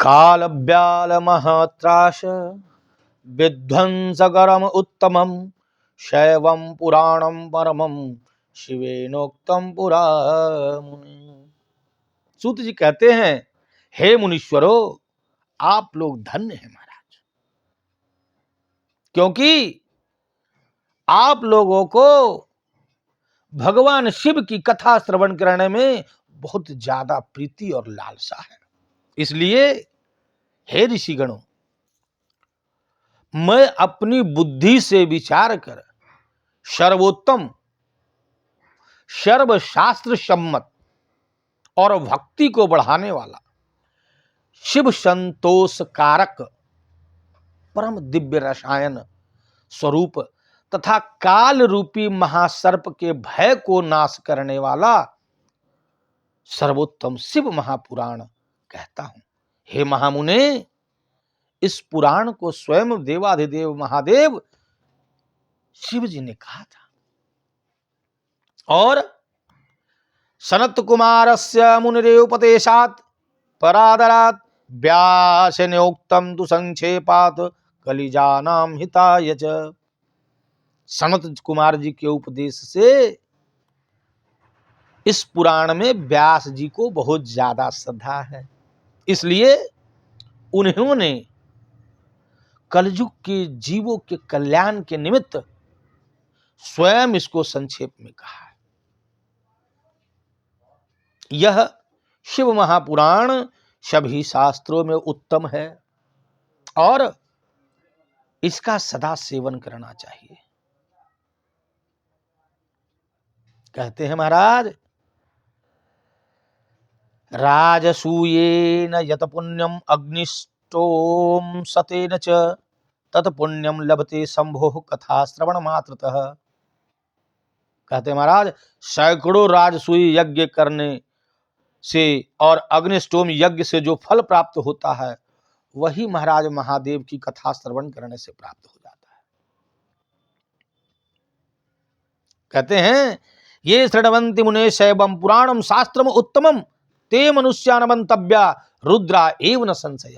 काल व्याल महत्राश विध्वंसकरम उत्तमम शैवम पुराणम परमम शिवेनोक्तम पुरा मुनि। सूत जी कहते हैं, हे मुनीश्वरो, आप लोग धन्य हैं महाराज, क्योंकि आप लोगों को भगवान शिव की कथा श्रवण करने में बहुत ज्यादा प्रीति और लालसा है। इसलिए हे ऋषिगणों, मैं अपनी बुद्धि से विचार कर सर्वोत्तम, सर्वशास्त्र सम्मत और भक्ति को बढ़ाने वाला, शिव संतोष कारक, परम दिव्य रसायन स्वरूप तथा काल रूपी महासर्प के भय को नाश करने वाला सर्वोत्तम शिव महापुराण कहता हूं। हे महामुने, इस पुराण को स्वयं देवाधिदेव महादेव शिव जी ने कहा था और सनत कुमारस्य मुनिरेवोपदेशात् परादरात् व्यासेनोक्तं तु संक्षेपात् कलिजानां हिताय च। सनत कुमार जी के उपदेश से इस पुराण में व्यास जी को बहुत ज्यादा श्रद्धा है, इसलिए उन्होंने कलयुग के जीवों के कल्याण के निमित्त स्वयं इसको संक्षेप में कहा है। यह शिव महापुराण सभी शास्त्रों में उत्तम है और इसका सदा सेवन करना चाहिए। कहते हैं महाराज, राजसूयेन यत पुण्यम अग्निष्टोम सतेन च तत पुण्यम लभते शंभो कथा श्रवण मात्रतः। कहते हैं महाराज, सैकड़ों राजसूय यज्ञ करने से और अग्निष्टोम यज्ञ से जो फल प्राप्त होता है, वही महाराज महादेव की कथा श्रवण करने से प्राप्त हो जाता है। कहते हैं, ये शृण्वन्ति मुने शैवम पुराणम शास्त्रम उत्तमम ते मनुष्यान मंतव्या रुद्रा एव न संशय।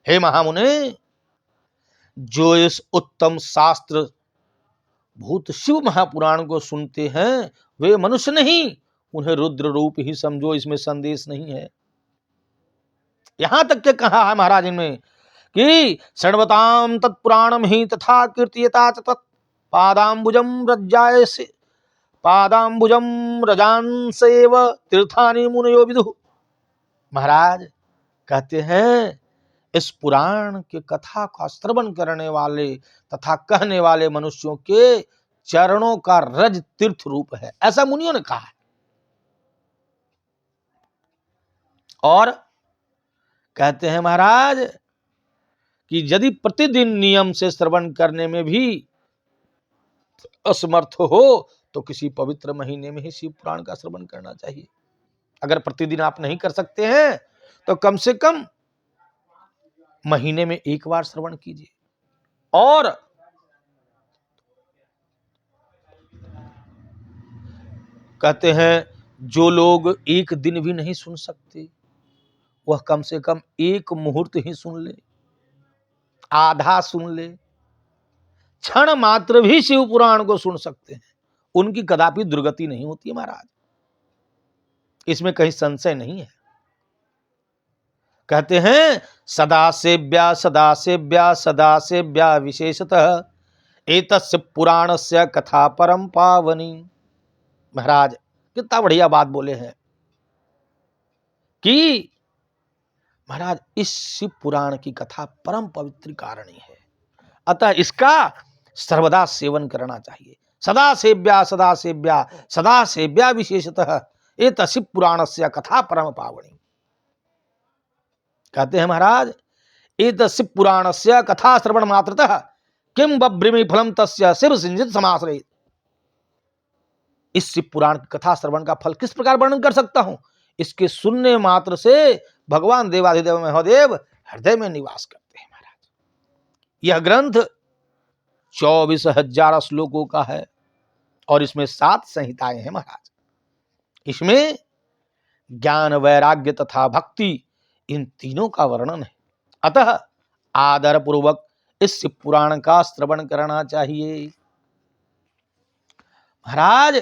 हे महामुने, जो इस उत्तम शास्त्र भूत शिव महापुराण को सुनते हैं वे मनुष्य नहीं, उन्हें रुद्र रूप ही समझो, इसमें संदेश नहीं है। यहां तक के कहा है महाराज इनमें कि शृण्वताम तत्पुराणम ही तथा कीर्तयता तत् पादाम्बुजम रजांसेव तीर्थानि मुनयो विदुः। महाराज कहते हैं, इस पुराण के कथा का श्रवण करने वाले तथा कहने वाले मनुष्यों के चरणों का रज तीर्थ रूप है, ऐसा मुनियों ने कहा है। और कहते हैं महाराज कि यदि प्रतिदिन नियम से श्रवण करने में भी असमर्थ हो तो किसी पवित्र महीने में ही शिव पुराण का श्रवण करना चाहिए। अगर प्रतिदिन आप नहीं कर सकते हैं तो कम से कम महीने में एक बार श्रवण कीजिए। और कहते हैं, जो लोग एक दिन भी नहीं सुन सकते वह कम से कम एक मुहूर्त ही सुन ले, आधा सुन ले, क्षण मात्र भी शिव पुराण को सुन सकते हैं, उनकी कदापि दुर्गति नहीं होती है महाराज, इसमें कहीं संशय नहीं है। कहते हैं, सदा सेव्या विशेषतः एतस्य पुराणस्य कथा परम पावनी। महाराज कितना बढ़िया बात बोले हैं कि महाराज इस शिव पुराण की कथा परम पवित्र कारणी है, अतः इसका सर्वदा सेवन करना चाहिए। सदा सेव्या विशेषतः एत शिव पुराणस्य कथा परम पावनी। कहते हैं महाराज, एत शिव पुराणस्य कथा श्रवण मात्रतः किम बभ्रिमि फलम तस्य शिव सिंजित समाश्रयेत्। इस शिव पुराण की कथा श्रवण का फल किस प्रकार वर्णन कर सकता हूं। इसके सुनने मात्र से भगवान देवाधिदेव महादेव हृदय में निवास करते हैं महाराज। यह ग्रंथ 24,000 श्लोकों का है और इसमें 7 संहिताएं हैं महाराज। इसमें ज्ञान, वैराग्य तथा भक्ति, इन तीनों का वर्णन है। अतः आदर पूर्वक इस शिव पुराण का श्रवण करना चाहिए। महाराज,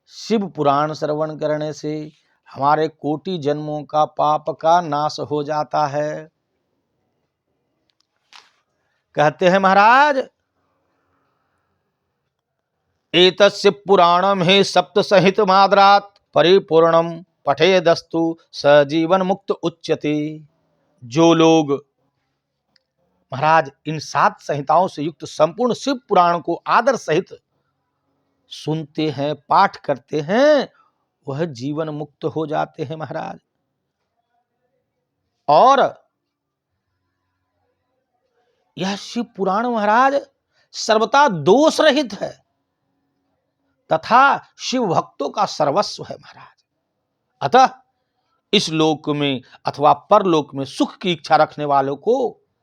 शिव पुराण श्रवण करने से हमारे कोटि जन्मों का पाप का नाश हो जाता है। कहते हैं महाराज, एतस्य पुराणम हे सप्त सहित मादरात परिपूर्णम पठेदस्तु सजीवन मुक्त उच्यते। जो लोग महाराज इन 7 संहिताओं से युक्त संपूर्ण शिव पुराण को आदर सहित सुनते हैं, पाठ करते हैं, वह जीवन मुक्त हो जाते हैं महाराज। और यह शिव पुराण महाराज सर्वथा दोष रहित है तथा शिव भक्तों का सर्वस्व है महाराज। अतः इस लोक में अथवा परलोक में सुख की इच्छा रखने वालों को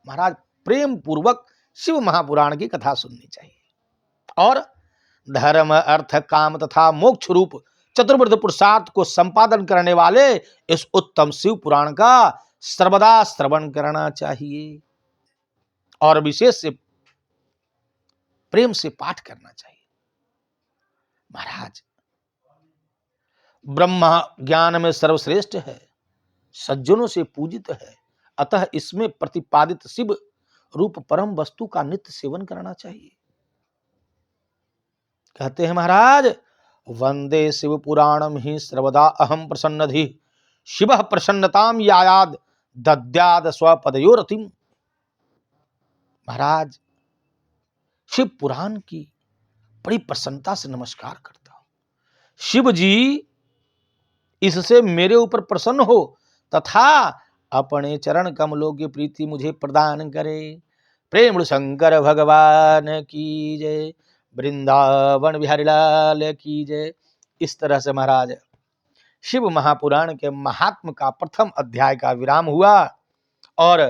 महाराज प्रेम पूर्वक शिव महापुराण की कथा सुननी चाहिए और धर्म अर्थ काम तथा मोक्ष रूप चतुर्विध पुरुषार्थ को संपादन करने वाले इस उत्तम शिव पुराण का सर्वदा श्रवण करना चाहिए और विशेष से प्रेम से पाठ करना चाहिए। महाराज, ब्रह्मा ज्ञान में सर्वश्रेष्ठ है, सज्जनों से पूजित है, अतः इसमें प्रतिपादित शिव रूप परम वस्तु का नित्य सेवन करना चाहिए। कहते हैं महाराज, वंदे शिव पुराणम ही सर्वदा अहम प्रसन्नधि शिव प्रसन्नताम यायाद दद्याद स्वपदयोरतिम। महाराज, शिव पुराण की बड़ी प्रसन्नता से नमस्कार करता हूं। शिव जी इससे मेरे ऊपर प्रसन्न हो तथा अपने चरण कमलों की प्रीति मुझे प्रदान करे। प्रेम शंकर भगवान की जय, वृंदावन बिहारी लाल की जय। इस तरह से महाराज शिव महापुराण के महात्म का प्रथम अध्याय का विराम हुआ और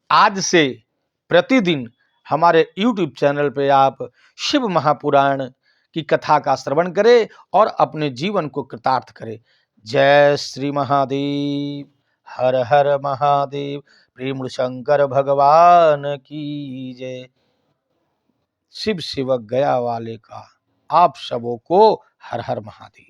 आज से प्रतिदिन हमारे YouTube चैनल पे आप शिव महापुराण की कथा का श्रवण करें और अपने जीवन को कृतार्थ करें। जय श्री महादेव, हर हर महादेव, प्रेम शंकर भगवान की जय। शिव सेवक गया वाले का आप सबों को हर हर महादेव।